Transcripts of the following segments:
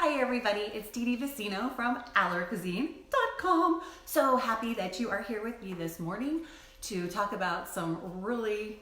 Hi everybody, it's Dee Dee Vicino from allergies.com. So happy that you are here with me this morning to talk about some really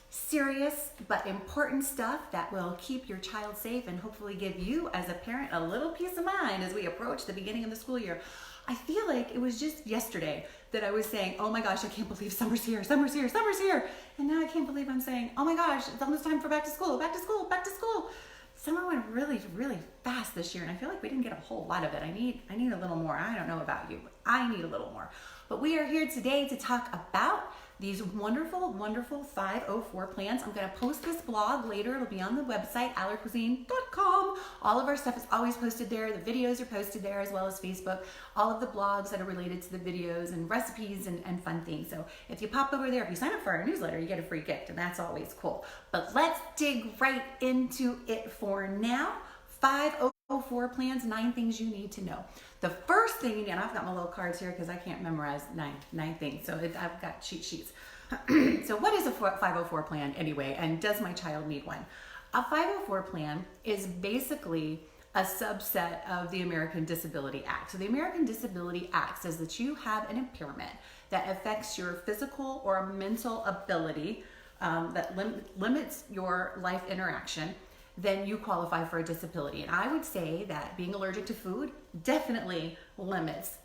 serious but important stuff that will keep your child safe and hopefully give you as a parent a little peace of mind as we approach the beginning of the school year. I feel like it was just yesterday that I was saying, oh my gosh, I can't believe summer's here, summer's here, summer's here. And now I can't believe I'm saying, oh my gosh, it's almost time for back to school, back to school, back to school. Summer went really, really fast this year, and I feel like we didn't get a whole lot of it. I need a little more. I don't know about you, but I need a little more. But we are here today to talk about these wonderful, wonderful 504 plans. I'm going to post this blog later. It'll be on the website, allergies.com. All of our stuff is always posted there. The videos are posted there, as well as Facebook. All of the blogs that are related to the videos and recipes and fun things. So if you pop over there, if you sign up for our newsletter, you get a free gift, and that's always cool. But let's dig right into it for now. 504 plans, 9 things you need to know. The first thing you need, and I've got my little cards here because I can't memorize nine things, so I've got cheat sheets. So what is a 504 plan anyway, and does my child need one? A 504 plan is basically a subset of the American Disability Act. So the American Disability Act says that you have an impairment that affects your physical or mental ability, that limits your life interaction, then you qualify for a disability. And I would say that being allergic to food definitely limits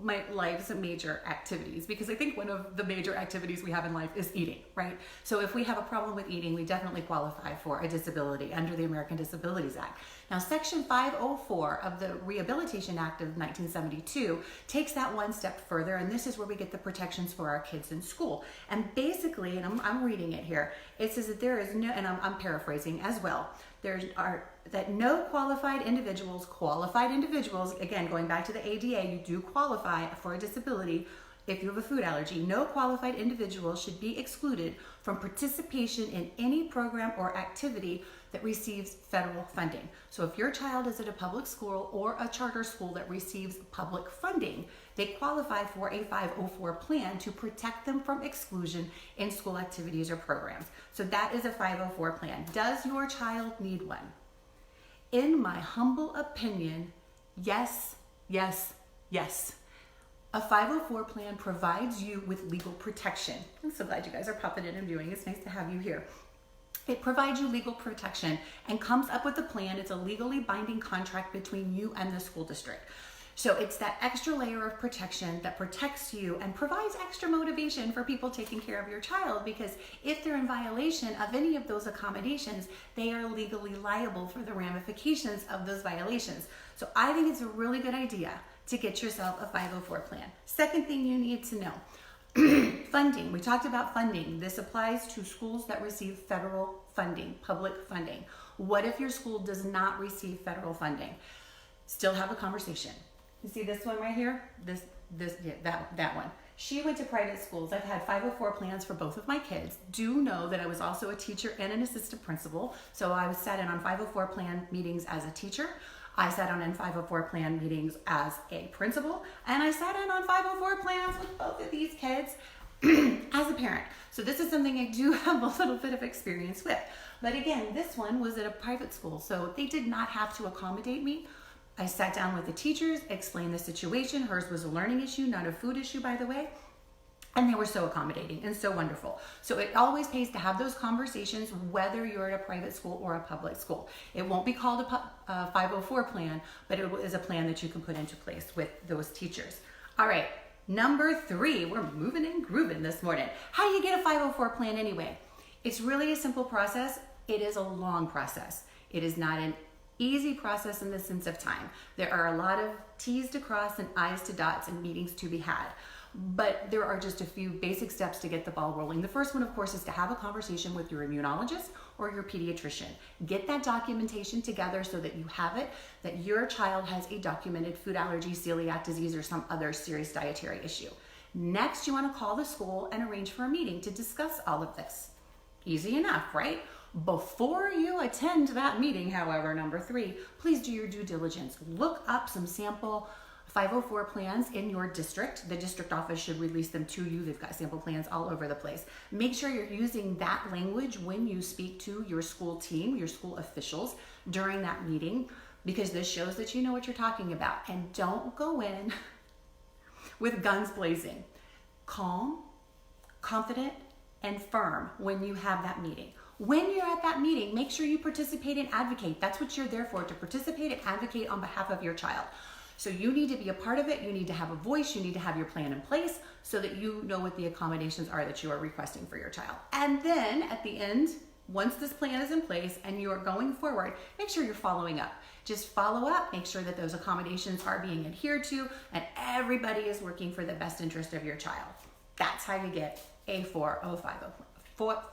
my life's major activities, because I think one of the major activities we have in life is eating, right? So if we have a problem with eating, we definitely qualify for a disability under the American Disabilities Act. Now, Section 504 of the Rehabilitation Act of 1972 takes that one step further, and this is where we get the protections for our kids in school. And basically, and I'm reading it here, it says that there is no, and I'm paraphrasing as well, that no qualified individuals, again, going back to the ADA, you do qualify for a disability if you have a food allergy. No qualified individual should be excluded from participation in any program or activity that receives federal funding. So if your child is at a public school or a charter school that receives public funding, they qualify for a 504 plan to protect them from exclusion in school activities or programs. So that is a 504 plan. Does your child need one? In my humble opinion, yes, yes, yes. A 504 plan provides you with legal protection. I'm so glad you guys are popping in and viewing. It's nice to have you here. It provides you legal protection and comes up with a plan. It's a legally binding contract between you and the school district. So it's that extra layer of protection that protects you and provides extra motivation for people taking care of your child, because if they're in violation of any of those accommodations, they are legally liable for the ramifications of those violations. So I think it's a really good idea to get yourself a 504 plan. Second thing you need to know, funding. We talked about funding. This applies to schools that receive federal funding, public funding. What if your school does not receive federal funding? Still have a conversation. You see this one right here? That one. She went to private schools. I've had 504 plans for both of my kids. Do know that I was also a teacher and an assistant principal. So I sat in on 504 plan meetings as a teacher. I sat on 504 plan meetings as a principal, and I sat in on 504 plans with both of these kids as a parent. So this is something I do have a little bit of experience with. But again, this one was at a private school, so they did not have to accommodate me. I sat down with the teachers, explained the situation. Hers was a learning issue, not a food issue, by the way. And they were so accommodating and so wonderful. So it always pays to have those conversations, whether you're at a private school or a public school. It won't be called a 504 plan, but it is a plan that you can put into place with those teachers. All right, number 3, we're moving and grooving this morning. How do you get a 504 plan anyway? It's really a simple process. It is a long process. It is not an easy process in the sense of time. There are a lot of T's to cross and I's to dots and meetings to be had. But there are just a few basic steps to get the ball rolling. The first one, of course, is to have a conversation with your immunologist or your pediatrician. Get that documentation together so that you have it, that your child has a documented food allergy, celiac disease, or some other serious dietary issue. Next, you want to call the school and arrange for a meeting to discuss all of this. Easy enough, right? Before you attend that meeting, however, number 3, please do your due diligence. Look up some sample 504 plans in your district. The district office should release them to you. They've got sample plans all over the place. Make sure you're using that language when you speak to your school team, your school officials during that meeting. because this shows that you know what you're talking about. And don't go in with guns blazing. Calm, confident, and firm when you have that meeting. When you're at that meeting, make sure you participate and advocate. That's what you're there for, to participate and advocate on behalf of your child. So you need to be a part of it. You need to have a voice. You need to have your plan in place so that you know what the accommodations are that you are requesting for your child. And then at the end, once this plan is in place and you are going forward, make sure you're following up. Just follow up, make sure that those accommodations are being adhered to, and everybody is working for the best interest of your child. That's how you get a 504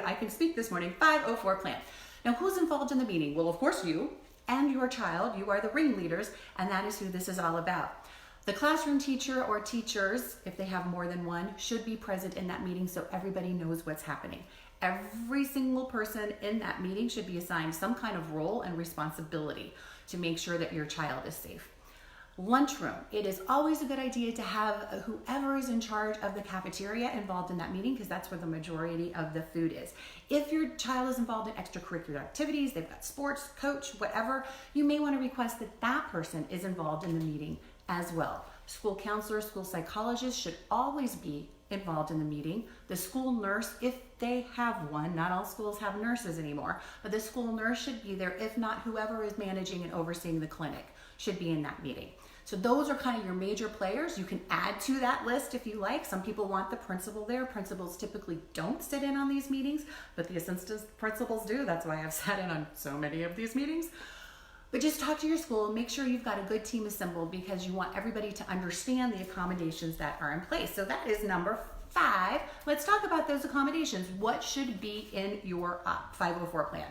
I can speak this morning, 504 plan. Now, who's involved in the meeting? Well, of course, you and your child. You are the ringleaders, and that is who this is all about. The classroom teacher or teachers, if they have more than one, should be present in that meeting so everybody knows what's happening. Every single person in that meeting should be assigned some kind of role and responsibility to make sure that your child is safe. Lunchroom. It is always a good idea to have whoever is in charge of the cafeteria involved in that meeting, because that's where the majority of the food is. If your child is involved in extracurricular activities, they've got sports, coach, whatever, you may want to request that that person is involved in the meeting as well. School counselor, school psychologist should always be involved in the meeting. The school nurse, if they have one, not all schools have nurses anymore, but the school nurse should be there. If not, whoever is managing and overseeing the clinic should be in that meeting. So those are kind of your major players. You can add to that list if you like. Some people want the principal there. Principals typically don't sit in on these meetings, but the assistant principals do. That's why I've sat in on so many of these meetings. But just talk to your school, make sure you've got a good team assembled, because you want everybody to understand the accommodations that are in place. So that is number 5. Let's talk about those accommodations. What should be in your 504 plan?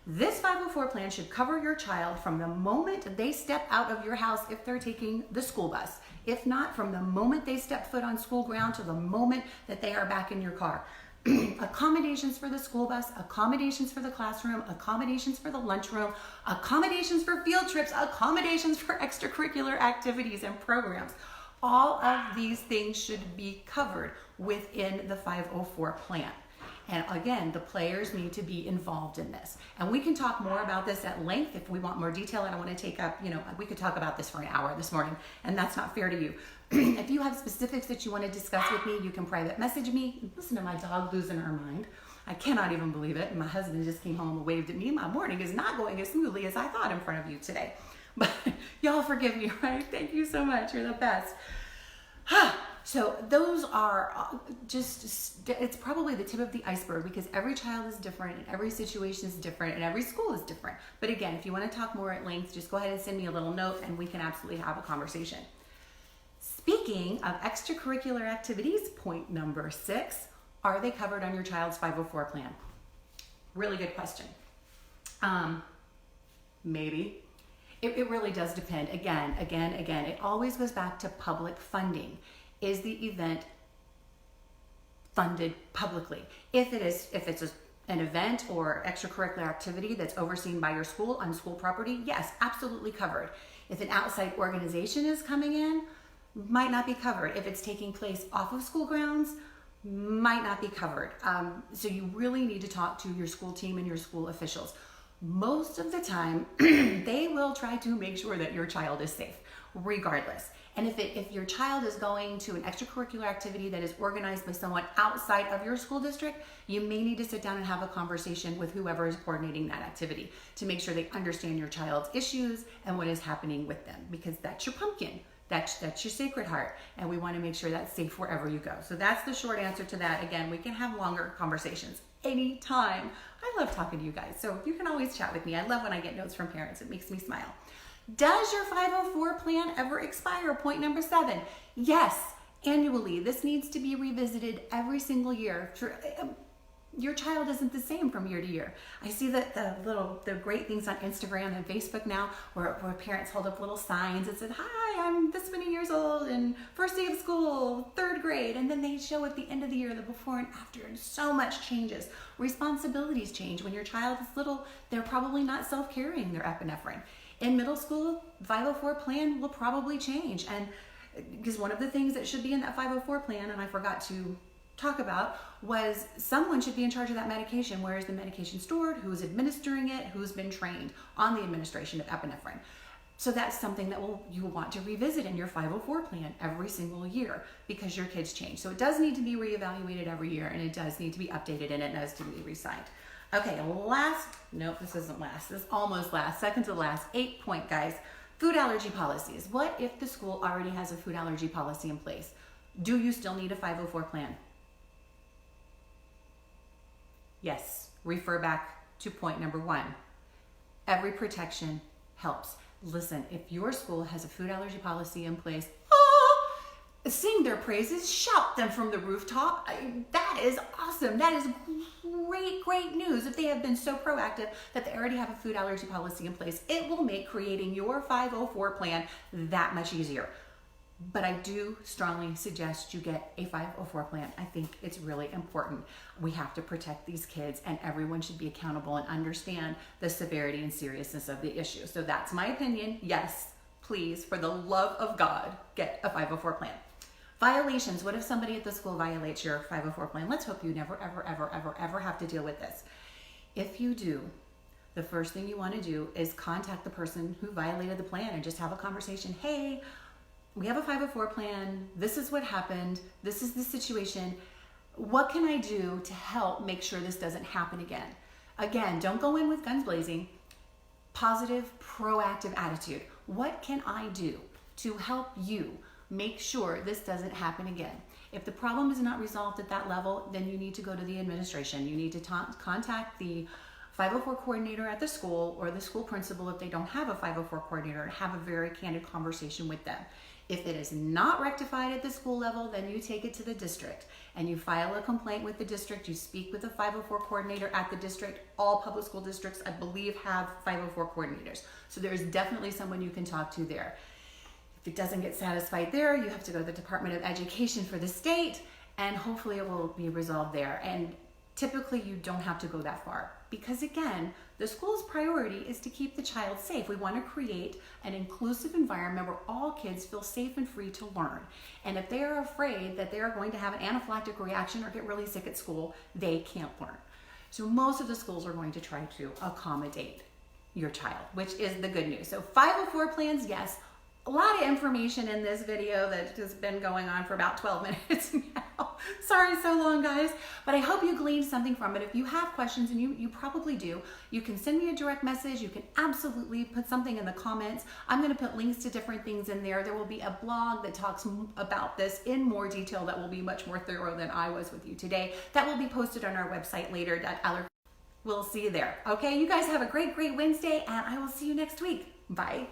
This 504 plan should cover your child from the moment they step out of your house if they're taking the school bus. If not, from the moment they step foot on school ground to the moment that they are back in your car. Accommodations for the school bus, accommodations for the classroom, accommodations for the lunchroom, accommodations for field trips, accommodations for extracurricular activities and programs. All of these things should be covered within the 504 plan. And again, the players need to be involved in this. And we can talk more about this at length if we want more detail. I don't want to take up, we could talk about this for an hour this morning, and that's not fair to you. If you have specifics that you want to discuss with me, you can private message me. Listen to my dog losing her mind. I cannot even believe it. My husband just came home and waved at me. My morning is not going as smoothly as I thought in front of you today. But y'all forgive me, right? Thank you so much. You're the best. So those are it's probably the tip of the iceberg, because every child is different and every situation is different and every school is different. But again, if you want to talk more at length, just go ahead and send me a little note and we can absolutely have a conversation. Speaking of extracurricular activities, point number 6, are they covered on your child's 504 plan? Really good question. Maybe. It really does depend. Again, it always goes back to public funding. Is the event funded publicly? If it's an event or extracurricular activity that's overseen by your school on school property, yes, absolutely covered. If an outside organization is coming in, might not be covered. If it's taking place off of school grounds, might not be covered. So you really need to talk to your school team and your school officials. Most of the time, they will try to make sure that your child is safe, regardless. And if your child is going to an extracurricular activity that is organized by someone outside of your school district, you may need to sit down and have a conversation with whoever is coordinating that activity to make sure they understand your child's issues and what is happening with them, because that's your pumpkin. That's your Sacred Heart, and we want to make sure that's safe wherever you go. So that's the short answer to that. Again, we can have longer conversations anytime. I love talking to you guys, so you can always chat with me. I love when I get notes from parents. It makes me smile. Does your 504 plan ever expire? Point number 7. Yes, annually. This needs to be revisited every single year. Your child isn't the same from year to year. I see that the great things on Instagram and Facebook now where parents hold up little signs that said, "Hi, I'm this many years old and first day of school, 3rd grade." And then they show at the end of the year the before and after, and so much changes. Responsibilities change. When your child is little, they're probably not self-carrying their epinephrine. In middle school, 504 plan will probably change. And because one of the things that should be in that 504 plan, and I forgot to talk about was someone should be in charge of that medication. Where is the medication stored? Who's administering it? Who's been trained on the administration of epinephrine? So that's something that you will want to revisit in your 504 plan every single year because your kids change. So it does need to be reevaluated every year, and it does need to be updated, and it does need to be re-signed. Okay, this isn't last. This is almost last, second to last, 8 point, guys. Food allergy policies. What if the school already has a food allergy policy in place? Do you still need a 504 plan? Yes, refer back to point number 1. Every protection helps. Listen, if your school has a food allergy policy in place, sing their praises, shout them from the rooftop. That is awesome. That is great news. If they have been so proactive that they already have a food allergy policy in place, it will make creating your 504 plan that much easier. But I do strongly suggest you get a 504 plan. I think it's really important. We have to protect these kids, and everyone should be accountable and understand the severity and seriousness of the issue. So that's my opinion. Yes, please, for the love of God, get a 504 plan. Violations. What if somebody at the school violates your 504 plan? Let's hope you never, ever have to deal with this. If you do, the first thing you want to do is contact the person who violated the plan and just have a conversation. Hey, we have a 504 plan. This is what happened. This is the situation. What can I do to help make sure this doesn't happen again? Again, don't go in with guns blazing. Positive, proactive attitude. What can I do to help you make sure this doesn't happen again? If the problem is not resolved at that level, then you need to go to the administration. You need to contact the 504 coordinator at the school or the school principal if they don't have a 504 coordinator, and have a very candid conversation with them. If it is not rectified at the school level, then you take it to the district and you file a complaint with the district. You speak with the 504 coordinator at the district. All public school districts, I believe, have 504 coordinators. So there is definitely someone you can talk to there. If it doesn't get satisfied there, you have to go to the Department of Education for the state, and hopefully it will be resolved there. And typically you don't have to go that far because, again, the school's priority is to keep the child safe. We want to create an inclusive environment where all kids feel safe and free to learn. And if they are afraid that they are going to have an anaphylactic reaction or get really sick at school, they can't learn. So most of the schools are going to try to accommodate your child, which is the good news. So 504 plans, yes. A lot of information in this video that has been going on for about 12 minutes now. Sorry so long, guys, but I hope you gleaned something from it. If you have questions, and you probably do, you can send me a direct message. You can absolutely put something in the comments. I'm going to put links to different things in there. There will be a blog that talks about this in more detail that will be much more thorough than I was with you today. That will be posted on our website later. We'll see you there. Okay, you guys have a great Wednesday, and I will see you next week. Bye.